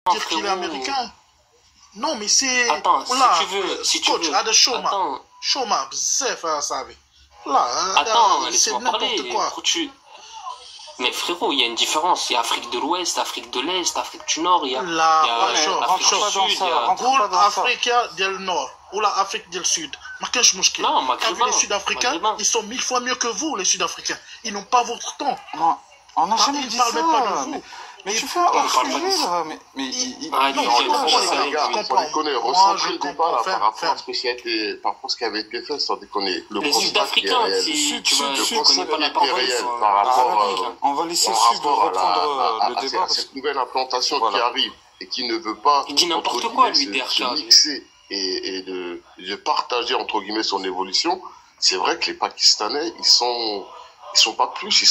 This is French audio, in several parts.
dire qu'il est américain. Non, mais c'est... Attends, là, si tu veux... Attends. Chôma, c'est ça. Là, attends, c'est laisse-moi parler. n'importe quoi. Mais frérot, il y a une différence. Il y a Afrique de l'Ouest, Afrique de l'Est, Afrique du Nord, il y a Afrique du Sud, il y a... Afrique du Nord ou l'Afrique du Sud. Non, Maghrébin. Les Sud-Africains, ils sont 1000 fois mieux que vous, les Sud-Africains. Ils n'ont pas votre temps. Non, on n'a jamais dit ça. Ils parlent même pas de vous. Mais tu fais un sujet là, sans déconner, recentrer le débat là par rapport à ce qui a été, par rapport à ce qui avait été fait, sans déconner. Les Sud-Africains, si tu connais pas la parole, par rapport, on va laisser Sud reprendre le débat. À cette nouvelle implantation qui arrive et qui ne veut pas, il dit n'importe quoi lui, se mixer et de partager entre guillemets son évolution. C'est vrai que les Pakistanais, ils sont pas plus, ils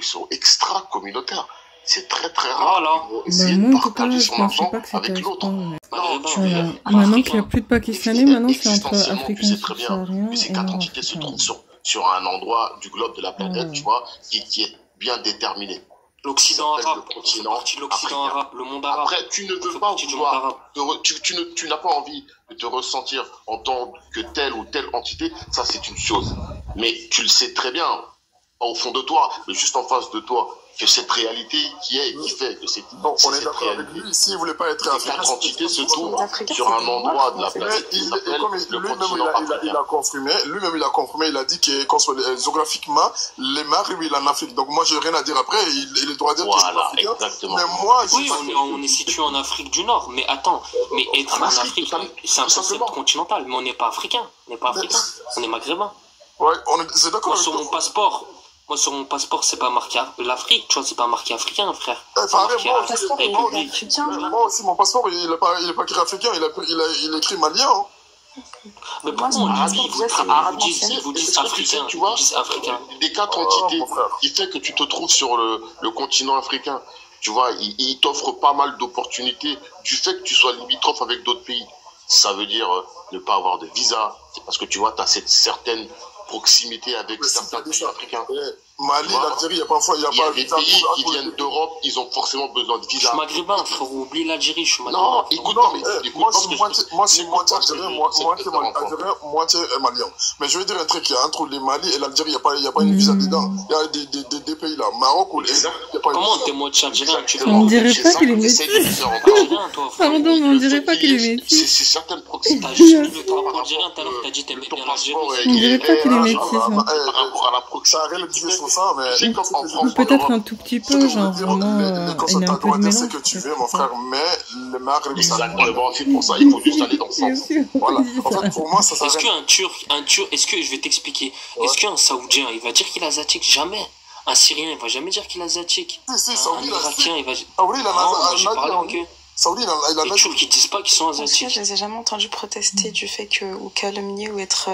sont extra communautaires. C'est très très rare. Moi, en tout cas, je pensais pas que c'était maintenant qu'il n'y a plus de Pakistanais, maintenant c'est entre Africains subsahariens et ces quatre entités se trouvent sur un endroit du globe de la planète, tu vois, qui est bien déterminé. L'Occident arabe, l'Occident arabe, le monde arabe. Après, tu ne veux pas vouloir, tu n'as pas envie de te ressentir en tant que telle ou telle entité, ça c'est une chose. Mais tu le sais très bien, pas au fond de toi, mais juste en face de toi, que cette réalité qui fait que c'est... Non, on est d'accord avec lui, s'il ne voulait pas être africain... Les quatre entités se trouvent sur un endroit de la planète qui s'appelle le continent africain. Lui-même, il a confirmé, il a dit que géographiquement, les Maghreb, il est en Afrique. Donc moi, je n'ai rien à dire après, il est droit de dire qu'il est africain. Exactement. Mais moi... Oui, on est situé en Afrique du Nord, mais attends, mais être en Afrique, c'est un concept continental, mais on n'est pas africain, on est maghrébin. Ouais, c'est d'accord. Sur mon passeport, c'est pas marqué l'Afrique, tu vois, c'est pas marqué africain, frère. Moi aussi, mon passeport, il est pas écrit africain, il est écrit malien. Mais pourquoi vous dites africain, tu vois, des quatre entités qui fait que tu te trouves sur le continent africain. Tu vois, il t'offre pas mal d'opportunités du fait que tu sois limitrophe avec d'autres pays. Ça veut dire ne pas avoir de visa, c'est parce que tu vois, tu as cette certaine proximité avec certains pays africains. Mali, l'Algérie, il y a des pays qui viennent d'Europe, ils ont forcément besoin de visa. Je suis maghrébin, frérot, oublie l'Algérie, je suis maghrébin. Non, écoute, moi, c'est moitié algérien, moitié malien. Mais je vais dire un truc, il y a entre les Mali et l'Algérie, il n'y a pas une visa dedans. Il y a des pays là, Maroc ou les... Comment t'es moitié algérien? On dirait pas qu'il est métis. Pardon, mais on dirait pas qu'il est métis. C'est certaines proximités. T'as juste mis le drapeau algérien, tout à l'heure, t'as dit t'aimais bien l'Algérie. On dirait pas qu'il est métis. Par rapport à la proximité. Ça a rien à dire sur ça, mais... Peut-être un tout petit peu, genre vraiment, il est un peu de mélange. C'est que tu veux, mon frère, mais le Maghreb, exactement, c'est pour ça, il faut juste aller dans ce sens. Voilà. En fait, pour moi, ça est-ce qu'un Turc, est-ce que, je vais t'expliquer, est-ce qu'un Saoudien, il va dire qu'il est asiatique? Jamais. Un Syrien, il va jamais dire qu'il est asiatique. Si, un Irakien, il va dire... Saoudi, il a Saoudi, les Turcs, ils disent pas qu'ils sont asiatiques. Je les ai jamais entendus protester du fait que, ou calomnier, ou être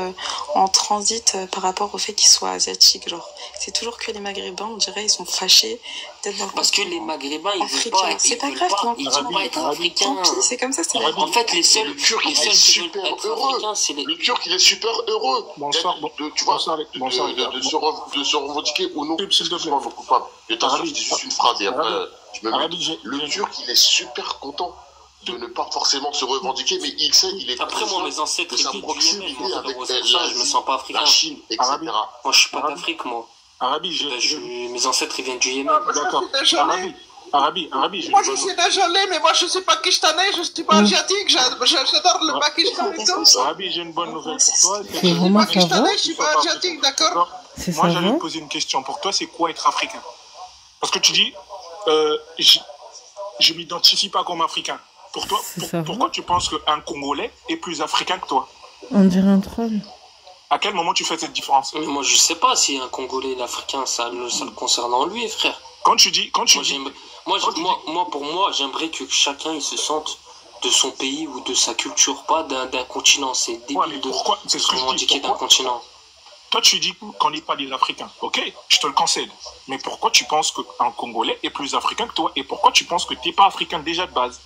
en transit par rapport au fait qu'ils soient asiatiques. Genre, c'est toujours que les Maghrébins, on dirait, ils sont fâchés d'être dans le parce que les Maghrébins, ils veulent pas être, c'est pas grave, ils veulent pas être africains. C'est comme ça, c'est la vie. En fait, les seuls qui veulent être africains, c'est les... Le Turc, il est super heureux. Bonsoir. Tu vois, de se revendiquer ou non. Excuse-moi, mon coupable. Je t'assure, je dis juste une phrase et après... Le Turc, il est super content de ne pas forcément se revendiquer, mais il sait, il est après moi, mes ancêtres de sa proximité avec je me sens pas africain. La Chine, etc. Moi, je suis pas d'Afrique, moi. Mes ancêtres, ils viennent du Yémen. D'accord. Arabi, moi je suis désolé, mais moi je suis pakistanais, je suis pas asiatique, j'adore le Pakistan et tout. Arabi, j'ai une bonne nouvelle pour toi. C'est vraiment pakistanais, je suis pas asiatique, d'accord? Moi j'allais te poser une question. Pour toi, c'est quoi être africain? Parce que tu dis, je m'identifie pas comme africain. Pour toi, pourquoi tu penses qu'un Congolais est plus africain que toi? On dirait un troll. À quel moment tu fais cette différence? Moi, je sais pas si un Congolais est africain, ça le concerne en lui, frère. Pour moi, j'aimerais que chacun il se sente de son pays ou de sa culture, pas d'un continent. C'est débile de se revendiquer d'un continent. Toi, tu dis qu'on n'est pas des Africains. Ok, je te le concède. Mais pourquoi tu penses qu'un Congolais est plus africain que toi? Et pourquoi tu penses que tu n'es pas africain déjà de base?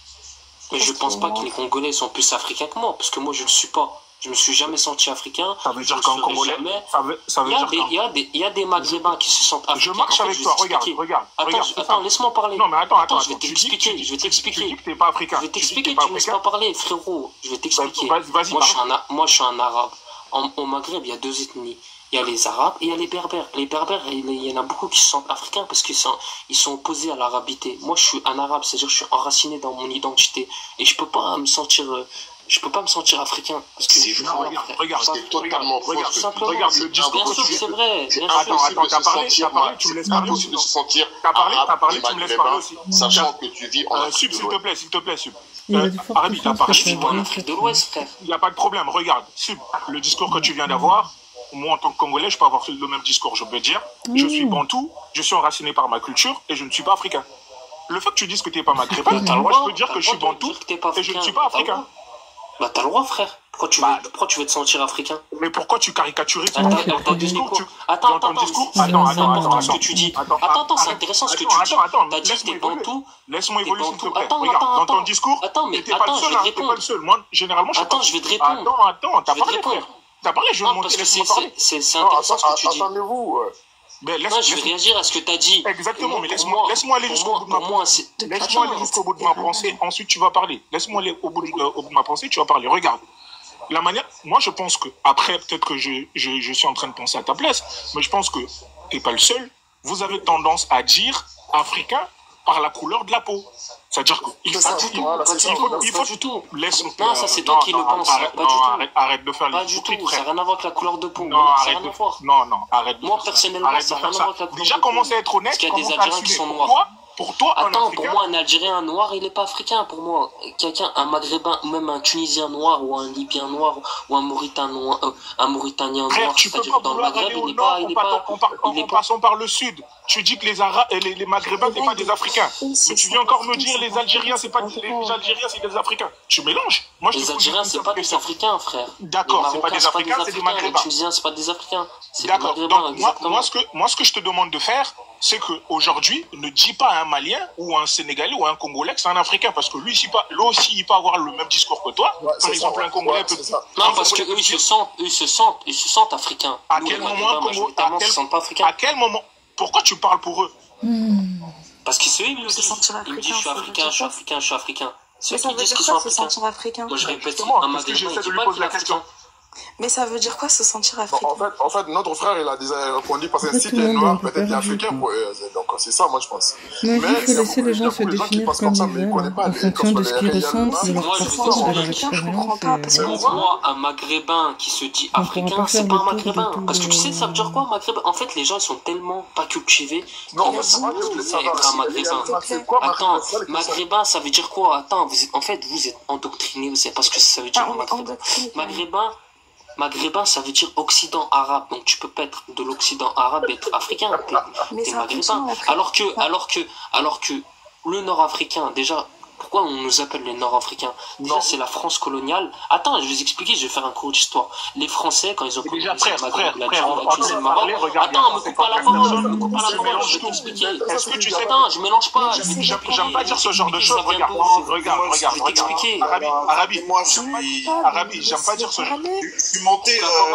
Mais je pense pas que les Congolais sont plus africains que moi, parce que moi, je le suis pas. Je me suis jamais senti africain. Ça veut dire qu'en Congolais, ça veut dire il y a des Maghrébins qui se sentent africains. Je marche avec toi, regarde. Attends, laisse-moi parler. Non, mais attends, je vais t'expliquer. Tu dis que t'es pas africain. Je vais t'expliquer, tu me laisses pas parler, frérot. Je vais t'expliquer. Vas-y, moi, je suis un arabe. Au Maghreb, il y a deux ethnies. Il y a les Arabes et il y a les Berbères. Les Berbères, il y en a beaucoup qui se sentent africains parce qu'ils sont opposés à l'arabité. Moi, je suis un arabe, c'est-à-dire que je suis enraciné dans mon identité. Et je peux pas me sentir africain. Parce que regarde, c'est totalement faux. Regarde le discours. Bien sûr que c'est vrai. Attends, t'as parlé, tu me laisses parler aussi. De se sentir t'as parlé, tu me laisses parler aussi. Sachant que tu vis en Afrique Sub, s'il te plaît, Sub. Arabi, t'as parlé. Je suis pas en Afrique de l'Ouest, frère. Il n'y a pas de problème. Regarde, Sub, le discours que tu viens d'avoir, moi, en tant que Congolais, je peux avoir le même discours, je peux dire. Je suis bantou, je suis enraciné par ma culture et je ne suis pas africain. Le fait que tu dises que tu n'es pas maghrébin, moi, je peux dire que je suis bantou et je ne suis pas africain. Bah, t'as le droit, frère. Pourquoi tu veux te sentir africain? Mais pourquoi tu caricaturises dans ton discours? Attends, ce que tu dis. Attends, c'est intéressant ce que tu dis. T'as dit que t'es bantou. Laisse-moi évoluer, s'il te plaît. Regarde, dans ton discours, t'es pas le seul. Moi, généralement, je suis pas... Attends, je vais te répondre. Attends, t'as parlé, frère. T'as parlé, je vais monter, laisse-moi parler. C'est intéressant ce que tu dis. Attendez-vous. Je vais réagir à ce que t'as dit. Exactement, mais laisse-moi aller jusqu'au bout de ma pensée. Laisse-moi aller jusqu'au bout de ma pensée, ensuite tu vas parler. Laisse-moi aller au bout de ma pensée, tu vas parler. Regarde. La manière, moi je pense que, après peut-être que je suis en train de penser à ta place, mais je pense que t'es pas le seul. Vous avez tendance à dire africain par la couleur de la peau. C'est-à-dire qu'il faut... Pas du tout. Non, ça c'est toi qui le penses. Pas du tout. Arrête de faire les hypocrites, frère. Ça n'a rien à voir avec la couleur de peau. Non, arrête. Moi, personnellement, ça n'a rien à voir avec la couleur de peau. Déjà, commence à être honnête. Parce qu'il y a des Algériens qui sont noirs. Pour toi, attends, pour moi, un Algérien noir, il n'est pas africain. Pour moi, un Maghrébin, ou même un Tunisien noir, ou un Libyen noir, ou un Mauritanien noir, c'est-à-dire dans le Maghreb, il n'est pas... En passant par le sud, tu dis que les Arabes, les Maghrébins, c'est pas des Africains. Mais tu viens encore me dire les Algériens, c'est pas les Algériens, c'est des Africains. Tu mélanges. Les Algériens, c'est pas des Africains, frère. D'accord, c'est pas des Africains, c'est des Maghrébins. Les Tunisiens, c'est pas des Africains. D'accord. Donc moi, ce que je te demande de faire, c'est qu'aujourd'hui, ne dis pas à un Malien ou à un Sénégalais ou à un Congolais que c'est un Africain, parce que lui aussi, il peut avoir le même discours que toi. Par exemple, un Congolais peut... Non, parce qu'eux, ils se sentent africains. À quel moment pourquoi tu parles pour eux? Parce qu'ils se disent, ils me disent, je suis africain. Mais ça veut dire quoi se sentir africain? Moi, je répète, un Maghrébin, il dit pas qu'il est africain. Mais ça veut dire quoi se sentir africain? En fait, notre frère, il a déjà répondu parce que si tu es noir, peut-être tu es africain. Donc, c'est ça, moi, je pense. Mais il faut laisser les gens se définir comme ils veulent, en fonction de ce qu'ils ressentent, de leur parcours, de leur expérience. Moi, un Maghrébin qui se dit africain, c'est pas un Maghrébin. Parce que tu sais, ça veut dire quoi, Maghrébin? En fait, les gens, ils sont tellement pas cultivés. Non, mais c'est être un Maghrébin. Attends, Maghrébin, ça veut dire quoi? Attends, en fait, vous êtes endoctrinés, parce que ça veut dire Maghrébin. Maghrébin, ça veut dire Occident arabe. Donc tu peux pas être de l'Occident arabe et être africain. T'es maghrébin. Alors que le Nord-Africain, déjà, pourquoi on nous appelle les Nord-Africains? Déjà, c'est la France coloniale. Attends, je vais vous expliquer, je vais faire un cours d'histoire. Les Français, quand ils ont colonisé le Maghreb, la Tunisie, le Maroc... Attends, me coupe pas la parole, je vais t'expliquer. Est-ce que tu sais... Attends, je mélange pas. J'aime pas dire ce genre de choses. Regarde. Je vais t'expliquer. Arabi, j'aime pas dire ce genre de choses.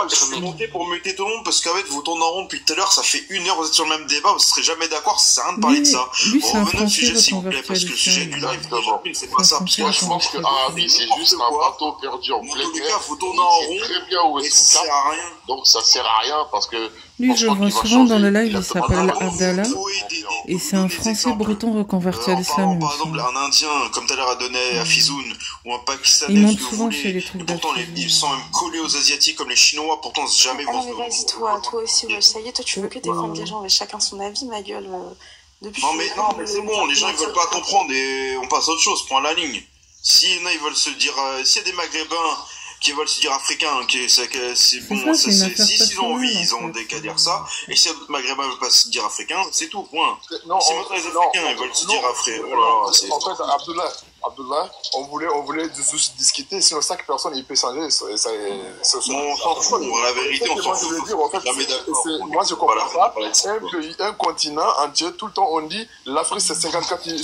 Je suis monté pour muter tout le monde parce qu'en fait, vous tournez en rond depuis tout à l'heure, ça fait 1 heure, vous êtes sur le même débat, vous serez jamais d'accord, ça sert à rien de parler de ça. Revenons au sujet, s'il vous plaît, parce que le sujet du live, c'est pas ça. Moi, je pense que Arabi, c'est juste un bateau perdu en plein mer. Faut tourner en rond. Très bien où est-ce ça sert à rien. Donc, ça sert à rien parce que. Lui, je le vois souvent dans le live, il s'appelle Abdallah. Et c'est un Français breton reconverti à l'islam. Par exemple, un Indien, comme tout à l'heure a donné à Fizoun, ou un Pakistanais, il monte souvent chez les trucs pourtant, ils sont même collés aux Asiatiques comme les Chinois, pourtant, jamais ils vont se... mais vas-y, toi aussi, ouais, ça y est, toi, tu veux que défendre les gens, mais chacun son avis, ma gueule. Non, mais c'est bon, les gens, ils veulent pas comprendre et on passe à autre chose, prends la ligne. Si ils veulent se dire, s'il y a des Maghrébins qui veulent se dire africains, c'est bon, s'ils ont envie, ils ont des qu'à dire ça, et si d'autres Maghrébins veulent pas se dire africains, c'est tout, point. Si maintenant les Africains, ils veulent se dire africains, en fait, Abdullah, Abdullah, on voulait juste discuter, sinon chaque personne, il peut changer. On s'en fout, la vérité, on s'en fout. Moi, je comprends pas. Un continent entier, tout le temps, on dit l'Afrique, c'est 54 pays.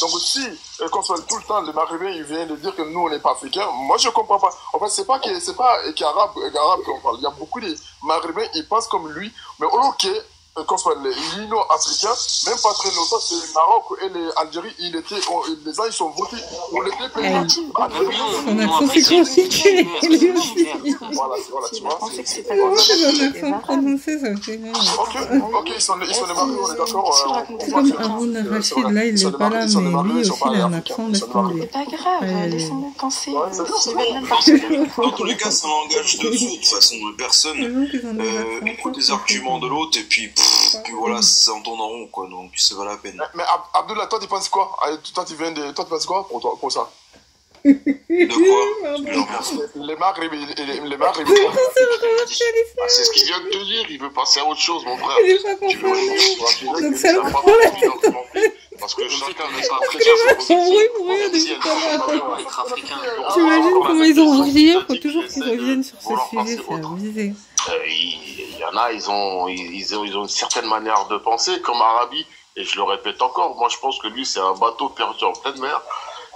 Donc, si, tout le temps, les Maghrébins, ils viennent de dire que nous, on n'est pas africains, moi, je comprends pas. En fait, c'est pas qu'arabe qu'on parle. Il y a beaucoup de Maghrébins, ils pensent comme lui, mais ok. L'Union africaine, même pas très longtemps, c'est le Maroc et l'Algérie, les gens ils sont votés pour les deux pays. On a conséquencé. Voilà, tu vois. On a prononcé ça. Ok, ils sont les Marocains, on est d'accord. C'est comme Haroun Rachid, là, il n'est pas là, mais lui aussi, il a un accent, laisse tomber. C'est pas grave, laissez-le penser. Dans tous les cas, ça n'engage de toute façon. Personne écoute les arguments de l'autre et puis voilà, ça en tourne en rond, quoi, donc c'est pas la peine. Mais Abdullah, toi, tu penses quoi? Toi, tu penses quoi pour ça? De quoi? Les Maghrébins. C'est ce qu'il vient de te dire, il veut passer à autre chose, mon frère. Donc ça le problème. Parce que chacun n'est pas africain. T'imagines comment ils ont rire? Faut toujours qu'ils reviennent sur ce sujet, c'est abusé. Il y en a, ils ont une certaine manière de penser, comme Arabi, et je le répète encore, moi je pense que lui c'est un bateau perdu en pleine mer,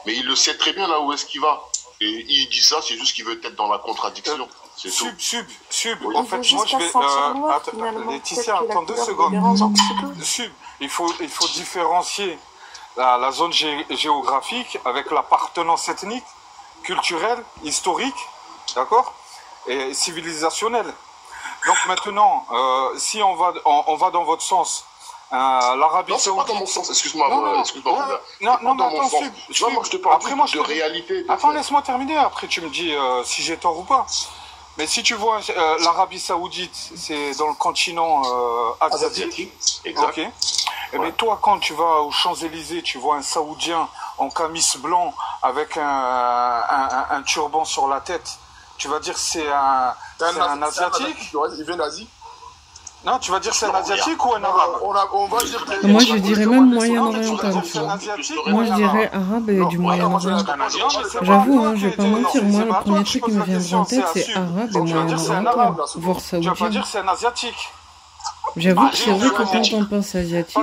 mais il le sait très bien là où est-ce qu'il va. Et il dit ça, c'est juste qu'il veut être dans la contradiction. Sub, en fait, moi je vais... Laetitia, attends 2 secondes. Sub, il faut différencier la zone géographique avec l'appartenance ethnique, culturelle, historique, d'accord, et civilisationnelle. Donc maintenant, si on va dans votre sens, l'Arabie Saoudite... Non, c'est pas dans mon sens, excuse-moi. Non, mais attends, Sub. Tu vois, moi je te parle de réalité. Attends, laisse-moi terminer, après tu me dis si j'ai tort ou pas. Mais si tu vois, l'Arabie Saoudite, c'est dans le continent asiatique. Exact. Ok. Et mais toi, quand tu vas aux Champs-Élysées, tu vois un Saoudien en camis blanc avec un turban sur la tête, tu vas dire c'est un Asiatique? Il vient d'Asie? Non, tu vas dire c'est un Asiatique ou un Arabe? On va dire que... Moi, je dirais même Moyen-Oriental. Moi, je dirais Arabe et du Moyen-Orient. J'avoue, hein, je vais pas mentir. Moi, le premier truc qui me viendra en tête, c'est Arabe et Moyen-Oriental. Voire Saoudien. Tu vas pas dire c'est un Asiatique? J'avoue que c'est vrai que quand on pense asiatique,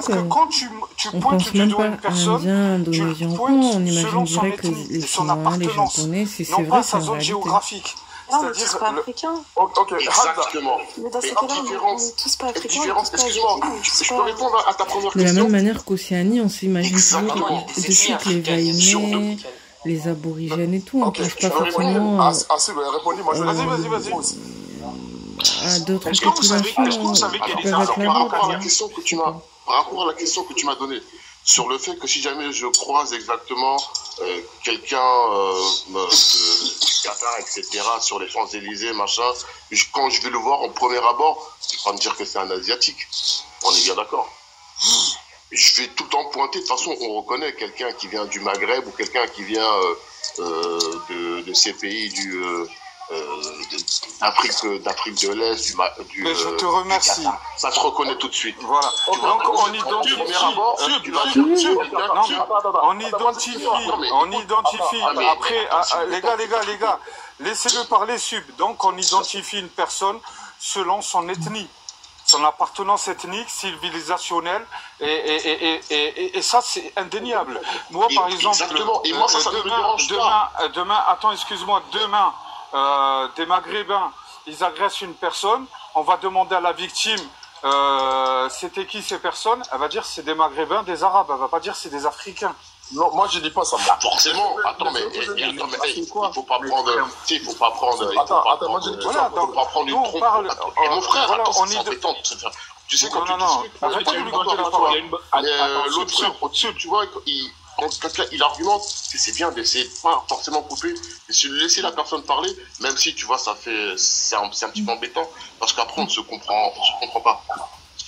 on pense même pas à indien, indonésien ou quoi, on imagine direct les Chinois, les Japonais, si c'est vrai, c'est en réalité. Non, on n'est tous pas africains. Ok, exactement. Mais dans ces cas-là, on n'est tous pas africains. Excuse-moi, je peux répondre à ta première question? De la même manière qu'Océanie, on s'imagine toujours de suite les Vaïnés, les aborigènes et tout, on pense pas forcément à d'autres populations qui peuvent être là-bas. Par rapport à la question que tu m'as donnée, sur le fait que si jamais je croise exactement quelqu'un de Qatar, etc., sur les Champs-Élysées, machin, quand je vais le voir en premier abord, tu vas me dire que c'est un Asiatique. On est bien d'accord. Je vais tout le temps pointer. De toute façon, on reconnaît quelqu'un qui vient du Maghreb ou quelqu'un qui vient de ces pays d'Afrique de l'Est, mais je te remercie. Ça se reconnaît tout de suite. Voilà. Donc on identifie. Après, les gars, laissez-le parler, Sub. Donc on identifie une personne selon son ethnie, son appartenance ethnique, civilisationnelle, et ça c'est indéniable. Moi par exemple, exactement. Et moi ça me dérange pas. Demain, attends, excuse-moi, demain. Des Maghrébins, ils agressent une personne, on va demander à la victime c'était qui ces personnes, elle va dire c'est des Maghrébins, des Arabes, elle va pas dire c'est des Africains. Non, moi je dis pas ça. Forcément, attends, mais il faut pas prendre. Il faut pas prendre. Attends, moi je dis pas prendre une trompe. Et mon frère, attends, c'est embêtant. Tu sais quand tu discutes, l'autre frère au-dessus, tu vois, quand il argumente que c'est bien d'essayer de pas forcément couper, et de laisser la personne parler, même si tu vois c'est un petit peu embêtant, parce qu'après on ne se comprend pas.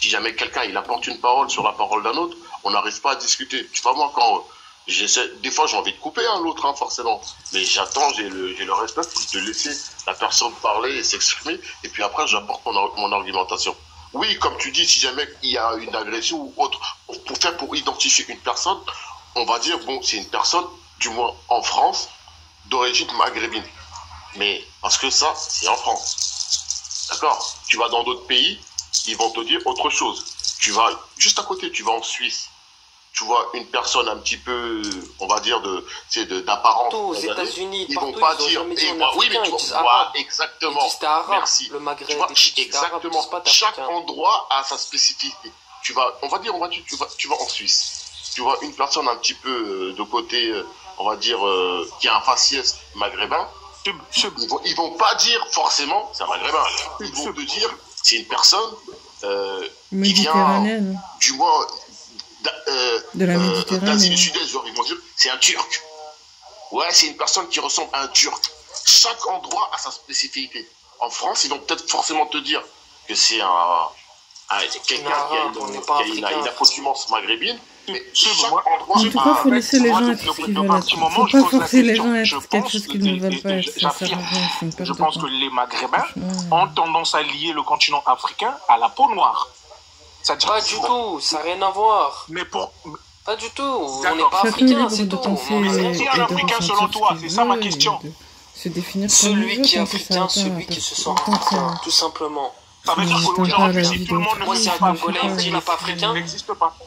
Si jamais quelqu'un il apporte une parole sur la parole d'un autre, on n'arrive pas à discuter. Tu vois, moi quand j'essaie, des fois j'ai envie de couper l'autre forcément, mais j'attends, j'ai le respect de laisser la personne parler et s'exprimer, et puis après j'apporte mon argumentation. Oui, comme tu dis, si jamais il y a une agression ou autre, pour identifier une personne, on va dire, bon, c'est une personne, du moins en France, d'origine maghrébine. Mais parce que ça, c'est en France. D'accord? Tu vas dans d'autres pays, ils vont te dire autre chose. Tu vas juste à côté, tu vas en Suisse. Tu vois une personne un petit peu, on va dire, d'apparence. Aux États-Unis, ils vont pas dire. Oui, mais tu vois, exactement. Merci. Le Maghreb, tu vois, exactement. Chaque endroit a sa spécificité. On va dire, tu vas en Suisse. Tu vois une personne un petit peu de côté, on va dire, qui a un faciès maghrébin. Ils vont pas dire forcément c'est un maghrébin. Ils vont te dire c'est une personne qui vient du moins de la Méditerranée. d'Asie du Sud-Est, genre ils vont dire c'est un Turc. Ouais, c'est une personne qui ressemble à un Turc. Chaque endroit a sa spécificité. En France, ils vont peut-être forcément te dire que c'est quelqu'un qui a une accoutumance maghrébine. Mais en tout cas, il faut laisser les gens être ce qu'ils veulent être. Il ne faut pas forcer les gens à être quelque chose qu'ils ne veulent pas être. Je pense que les Maghrébins ont tendance à lier le continent africain à la peau noire. Pas du tout, ça n'a rien à voir. Mais pour... Pas du tout, on n'est pas africain, c'est tout. Qui est un africain selon toi? C'est ça ma question. Celui qui est africain, celui qui se sent africain, tout simplement. Ça veut dire qu'aujourd'hui, tout le monde moi, c'est un Congolais qui n'est pas africain. N'existe pas.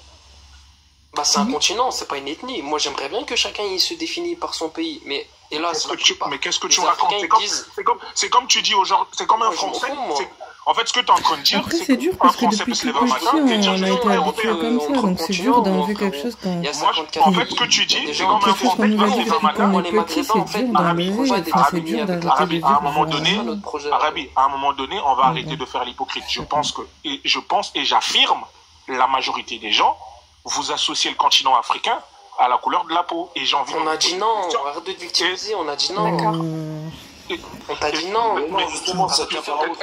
Bah, c'est un continent, c'est pas une ethnie. Moi, j'aimerais bien que chacun il se définisse par son pays, mais hélas, mais qu'est-ce que tu racontes? C'est comme tu dis aujourd'hui, c'est comme un Français. En fait, ce que tu es en train de dire, après, c'est dur parce que depuis tout petit, on a été habitué comme ça, donc c'est dur d'enlever quelque chose quand... En fait, ce que tu dis, c'est comme un Français qui va vivre un matin. Quand on est petit, c'est dur d'enlever, c'est dur d'arrêter de vivre. À un moment donné, on va arrêter de faire l'hypocrite. Je pense et j'affirme, la majorité des gens, vous associez le continent africain à la couleur de la peau. Et j'ai envie on a dit non, arrête de victimiser, on a dit non. D'accord. On t'a dit non. Mais justement, ça tient pas la route.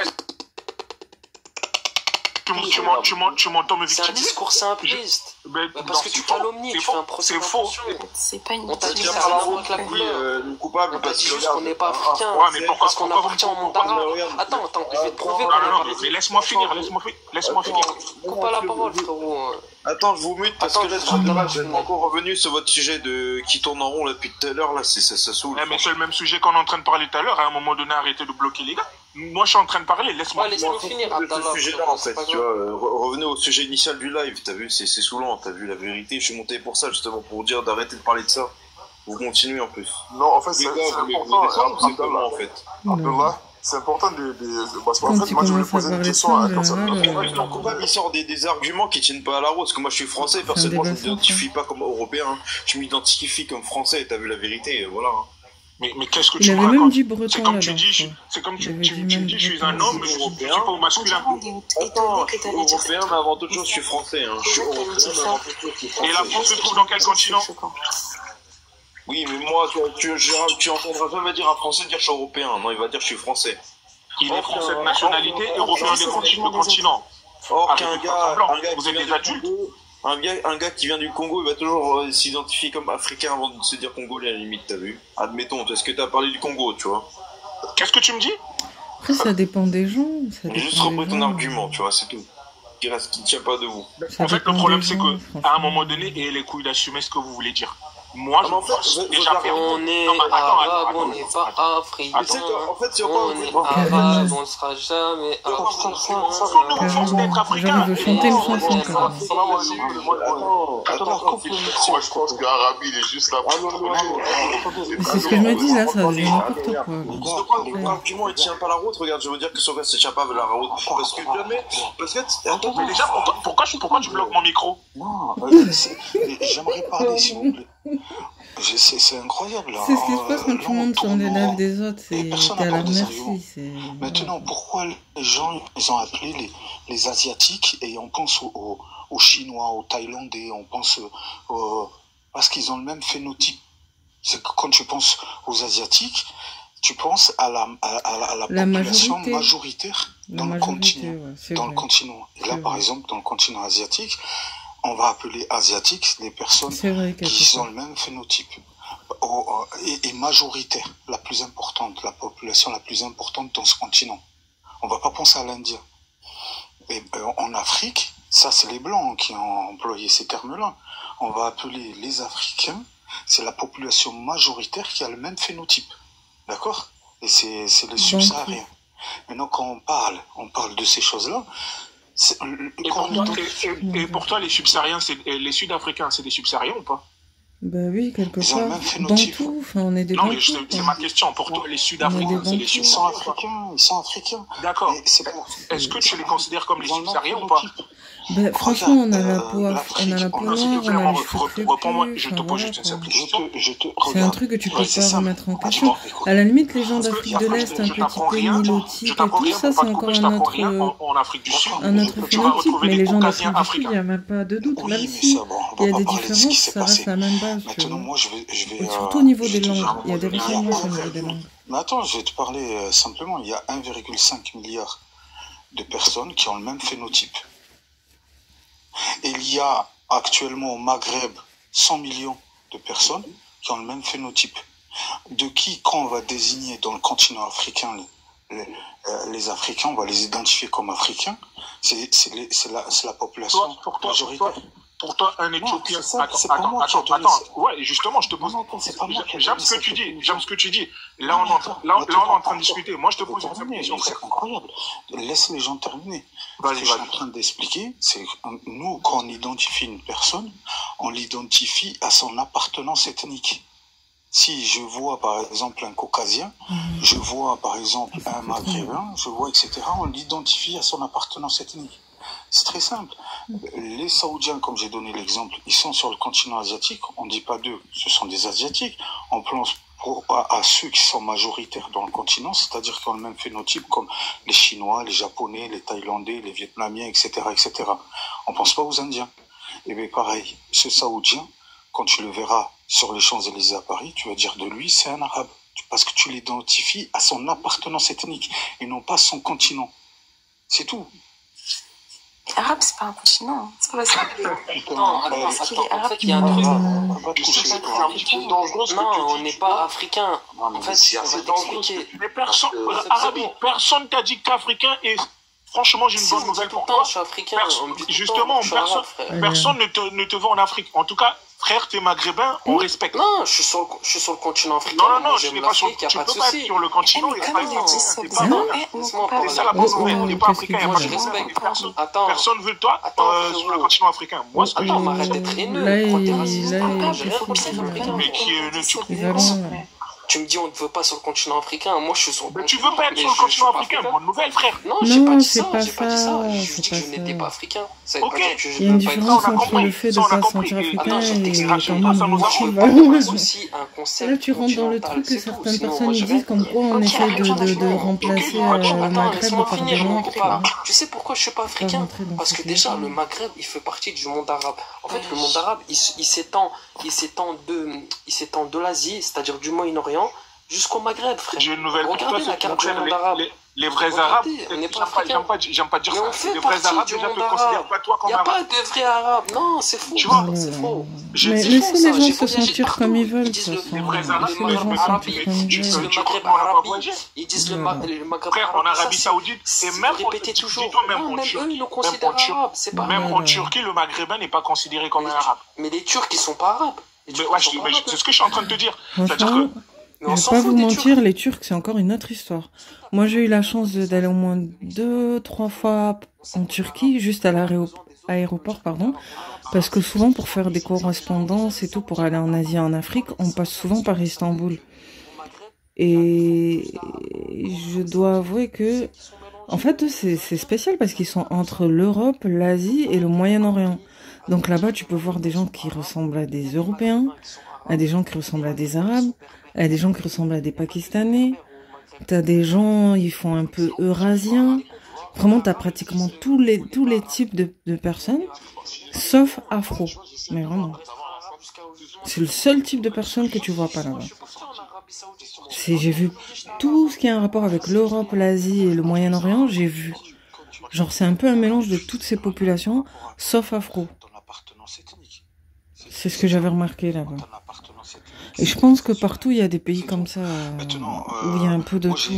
Tu m'entends me victimiser? C'est un discours simpliste. Parce que tu calomnies, tu fais un procès. C'est faux. C'est pas une on t'a dit ça n'a rien à voir avec la couleur. Coupable parce juste qu'on n'est pas africain. Ouais, mais pourquoi parce qu'on appartient au monde arabe. Attends, je vais te prouver. Non, mais laisse-moi finir. Coupe pas la parole, frérot. Attends, je vous mute parce que là, je suis encore revenu sur votre sujet qui tourne en rond là, depuis tout à l'heure. Là, ça saoule. Mais c'est le même sujet qu'on est en train de parler tout à l'heure. À un moment donné, arrêtez de bloquer les gars. Moi, je suis en train de parler. Laisse-moi finir. Ce sujet-là, en fait, tu vois, revenez au sujet initial du live. T'as vu, c'est saoulant. T'as vu la vérité. Je suis monté pour ça, justement, pour vous dire d'arrêter de parler de ça. Vous continuez en plus. Non, en fait, c'est important. En fait. C'est important parce qu'en fait, moi, je voulais poser une question à ton combat, il sort des arguments qui tiennent pas à la route. Parce que moi, je suis français, personnellement, je ne m'identifie pas comme européen. Je m'identifie comme français. T'as vu la vérité, voilà. Mais qu'est-ce que tu me racontes? C'est comme tu dis, je suis un homme, mais je suis pas au masculin. Attends, je suis européen, mais avant toute chose, je suis français. Je suis européen, mais avant toute chose, je suis français. Et la France se trouve dans quel continent? Oui, mais moi, tu entendras jamais dire un Français dire je suis européen. Non, il va dire je suis français. Il est français de nationalité, européen de continent. Or, qu'un gars, vous êtes des adultes. Un gars qui vient du Congo, il va toujours s'identifier comme africain avant de se dire congolais à la limite, t'as vu? Admettons, est-ce que t'as parlé du Congo, tu vois? Qu'est-ce que tu me dis? Après, ça dépend des gens. J'ai juste repris ton argument, tu vois, c'est tout. Qui ne tient pas debout. En fait, le problème, c'est qu'à un moment donné, ayez les couilles d'assumer ce que vous voulez dire. Moi, on est arabe, on n'est pas africain. En fait, c'est on est arabe, on ne sera jamais africain. Je veux chanter une chanson. Moi, je pense qu'Arabe, il est juste là. C'est ce que je me dis là, ça devient n'importe quoi. Mon argument, il tient pas la route. Regarde, je veux dire que son gars, ça tient pas la route. Parce que jamais. Attends, mais déjà, pourquoi tu bloques mon micro? Non, j'aimerais parler, s'il vous plaît. C'est incroyable. C'est ce qui se passe quand tu montes sur les lives des autres. T'es à la merci. Maintenant, pourquoi les gens ils ont appelé les Asiatiques et on pense aux Chinois, aux Thaïlandais, on pense parce qu'ils ont le même phénotype. C'est que quand tu penses aux Asiatiques, tu penses à la population majoritaire dans le continent. Ouais, et là, par exemple, dans le continent asiatique, on va appeler asiatiques les personnes qui ont le même phénotype et majoritaire, la plus importante, la population la plus importante dans ce continent. On va pas penser à l'Indien. Et en Afrique, ça c'est les Blancs qui ont employé ces termes-là. on va appeler les Africains, c'est la population majoritaire qui a le même phénotype. D'accord? Et c'est les subsahariens. Maintenant, quand on parle de ces choses-là. Et pour toi, les subsahariens, les Sud-Africains, c'est des subsahariens ou pas? Bah oui, quelque part. Bantou, enfin, on est des Non, mais Bantous, c'est ma question. Pour toi, les Sud-Africains, c'est les subsahariens. Ils sont africains. D'accord. Est-ce que tu les considères comme les subsahariens ou pas? Bah, franchement, on a la peau noire, on a les cheveux crépus, je te pose juste une simple question. C'est un truc que tu peux pas remettre en question. À la limite, les gens d'Afrique de l'Est, un petit peu nilotiques et tout ça, c'est encore un autre phénotype. Mais les gens d'Afrique du Sud, il n'y a même pas de doute. Même si il y a des différences, ça reste la même base. Et surtout au niveau des langues, il y a des ressemblances au niveau des langues. Mais attends, je vais te parler simplement. Il y a 1,5 milliard de personnes qui ont le même phénotype. Et il y a actuellement au Maghreb 100 millions de personnes qui ont le même phénotype. De qui, quand on va désigner dans le continent africain les Africains, on va les identifier comme Africains, c'est la population majoritaire. Pour toi, un Éthiopien... Attends. Ouais, justement, je te pose... J'aime ce que tu dis. Là, on est en train de discuter. Moi, je te pose une question. C'est incroyable. Laisse les gens terminer. Ce que je suis en train d'expliquer, c'est que nous, quand on identifie une personne, on l'identifie à son appartenance ethnique. Si je vois, par exemple, un Caucasien, je vois, par exemple, un Maghrébin, je vois, etc., on l'identifie à son appartenance ethnique. C'est très simple. Les Saoudiens, comme j'ai donné l'exemple, ils sont sur le continent asiatique. On ne dit pas d'eux, ce sont des Asiatiques. On pense à ceux qui sont majoritaires dans le continent, c'est-à-dire qui ont le même phénotype comme les Chinois, les Japonais, les Thaïlandais, les Vietnamiens, etc., etc. On ne pense pas aux Indiens. Et bien pareil, ce Saoudien, quand tu le verras sur les Champs-Élysées à Paris, tu vas dire de lui, c'est un Arabe. Parce que tu l'identifies à son appartenance ethnique et non pas son continent. C'est tout. Arabe, c'est pas un continent. C'est pas parce en fait, il y a un truc. Non, on n'est pas africain. En fait, c'est t'expliquer. Mais personne t'a dit qu'Africain est. Franchement, j'ai une bonne nouvelle pour toi. Je suis africain. Justement, personne ne te voit en Afrique. En tout cas, frère, t'es maghrébin, on respecte. Non, je suis sur le continent africain. Non, tu n'es pas sur le continent. C'est ça la bonne nouvelle. On n'est pas africain, il n'y a pas de respect. Personne ne veut de toi sur le continent africain. Moi, ce que je arrête d'être haineux. Mais qui est tu me dis on ne veut pas sur le continent africain, moi je suis sur le continent. Mais tu veux pas être sur le continent africain, bonne nouvelle frère. Non, j'ai pas dit ça, je dis que je n'étais pas africain. Ok, il y a une différence entre le fait de ne pas se sentir africain et aussi un concept. Là tu rentres dans le truc que certaines personnes disent comme quoi on essaie de remplacer le Maghreb par des Noirs. Tu sais pourquoi je suis pas africain? Parce que déjà le Maghreb il fait partie du monde arabe. En fait le monde arabe il s'étend de l'Asie, c'est-à-dire du Moyen-Orient, jusqu'au Maghreb, frère. J'ai une nouvelle pour toi, la carte du monde arabe. Les vrais Arabes, j'aime pas dire ça. Les vrais Arabes, déjà, ne te considèrent pas toi comme arabe. Il n'y a pas de vrais Arabes. Non, c'est faux. Tu vois, c'est faux. Mais laissez les gens se sentir comme ils veulent. Les vrais Arabes, ils disent le Maghreb arabe. Ils disent le Maghreb arabe. Frère, en Arabie Saoudite, et même eux, ils nous considèrent arabes. Même en Turquie, le Maghrébin n'est pas considéré comme un arabe. Mais les Turcs, ils sont pas arabes. C'est ce que je suis en train de te dire. C'est-à-dire que. Je ne vais pas vous mentir, les Turcs, c'est encore une autre histoire. Moi, j'ai eu la chance d'aller au moins 2-3 fois en Turquie, juste à l'aéroport, parce que souvent, pour faire des correspondances et tout, pour aller en Asie et en Afrique, on passe souvent par Istanbul. Et je dois avouer que, en fait, c'est spécial parce qu'ils sont entre l'Europe, l'Asie et le Moyen-Orient. Donc là-bas, tu peux voir des gens qui ressemblent à des Européens, à des gens qui ressemblent à des Arabes, à des gens qui ressemblent à des Pakistanais. T'as des gens, ils font un peu eurasiens. Vraiment, t'as pratiquement tous les types de personnes, sauf afro. Mais vraiment. C'est le seul type de personne que tu vois pas là-bas. J'ai vu tout ce qui a un rapport avec l'Europe, l'Asie et le Moyen-Orient, j'ai vu. Genre, c'est un peu un mélange de toutes ces populations, sauf afro. C'est ce que j'avais remarqué là-bas. Et je pense que partout, il y a des pays comme ça, où il y a un peu de tout.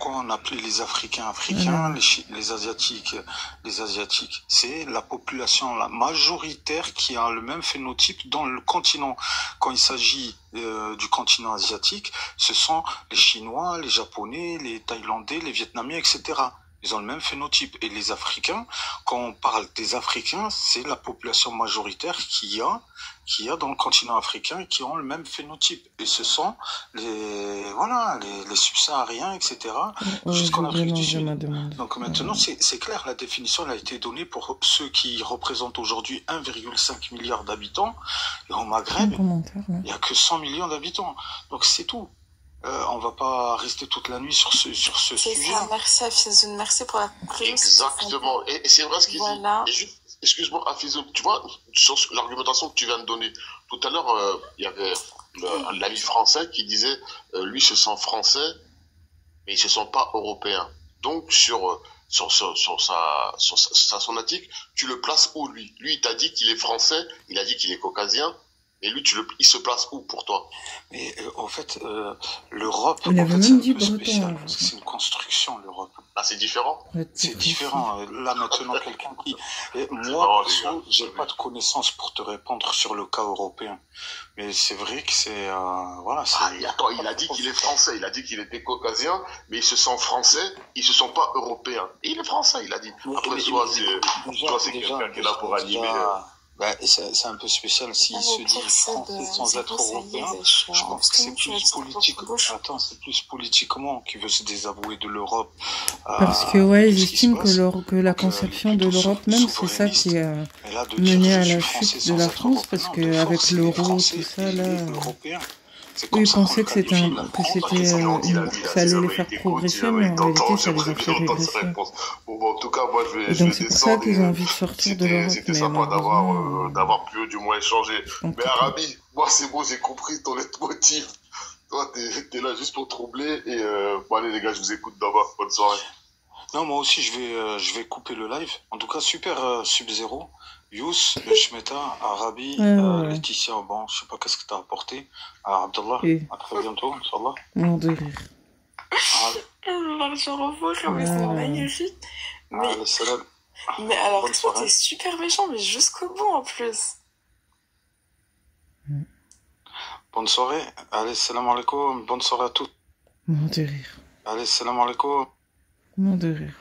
pourquoi on appelait les Africains africains, les Asiatiques les Asiatiques. C'est la population la majoritaire qui a le même phénotype dans le continent. Quand il s'agit du continent asiatique, ce sont les Chinois, les Japonais, les Thaïlandais, les Vietnamiens, etc. Ils ont le même phénotype. Et les Africains, quand on parle des Africains, c'est la population majoritaire qu'il y a dans le continent africain qui ont le même phénotype. Et ce sont les subsahariens, etc. jusqu'en Afrique du Sud. Donc maintenant, c'est clair, la définition elle a été donnée pour ceux qui représentent aujourd'hui 1,5 milliard d'habitants. Et au Maghreb, il n'y a que 100 millions d'habitants. Donc c'est tout. On va pas rester toute la nuit sur ce sujet. Ça, merci Afizoun, merci pour la conclusion. Exactement, et c'est vrai ce qu'il dit. Excuse-moi Afizoun, tu vois, sur l'argumentation que tu viens de donner, tout à l'heure, il y avait l'ami français qui disait, lui se sent français, mais il se sent pas européen. Donc sur son article, tu le places où lui? Lui, il t'a dit qu'il est français, il a dit qu'il est caucasien. Et lui, il se place où pour toi? Mais en fait, l'Europe, il avait même dit breton. C'est une construction, l'Europe. Là, c'est différent. C'est différent. Là, maintenant, quelqu'un qui... Moi, j'ai pas de connaissances pour te répondre sur le cas européen. Mais c'est vrai que c'est... attends, il a dit qu'il est français. Il a dit qu'il était caucasien, mais il se sent français. Il se sent pas européen. Et il est français, il a dit. Après, soit c'est quelqu'un qui est là pour animer... c'est un peu spécial s'il se dit français sans être européen. Je pense que c'est plus politique. Attends, c'est plus politiquement qu'il veut se désavouer de l'Europe. Parce que j'estime que la conception de l'Europe même, c'est ça qui a mené à la chute de la France, parce que avec l'euro, tout ça là. Eux, ils pensaient que ça allait les faire progresser, mais en réalité, ça les a fait régresser. En tout cas, moi, je vais donc, c'est pour ça qu'ils ont envie de sortir de l'Europe. C'était sympa d'avoir pu du moins échanger. Mais Arabi, moi, c'est bon, j'ai compris ton leitmotiv. Toi, t'es là juste pour troubler. Et bon, allez, les gars, je vous écoute d'abord. Bonne soirée. Non, moi aussi, je vais couper le live. En tout cas, super Sub-Zero. Yous, Shmeta, Arabi, Laetitia, bon, je sais pas qu'est-ce que t'as apporté. Abdallah, à très bientôt, Inch'Allah. Mort de rire. Je revois, mais c'est magnifique. Mais alors, toi, t'es super méchant, mais jusqu'au bout en plus. Bonne soirée. Allez, salam alaikum. Bonne soirée à tous. Mort de rire. Allez, salam alaikum. Mort de rire.